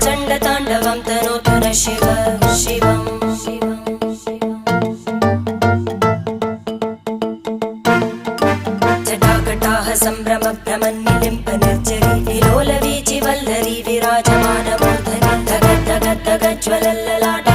चण्डताण्डवं तनोतु न शिव शिवम् जटाकटाः सम्भ्रमभ्रमन्निलिम्प निर्जरी विलोलवीचि वल्लरी विराजमानमूर्धनि धगद्धगद्धगज्ज्वलल्ललाट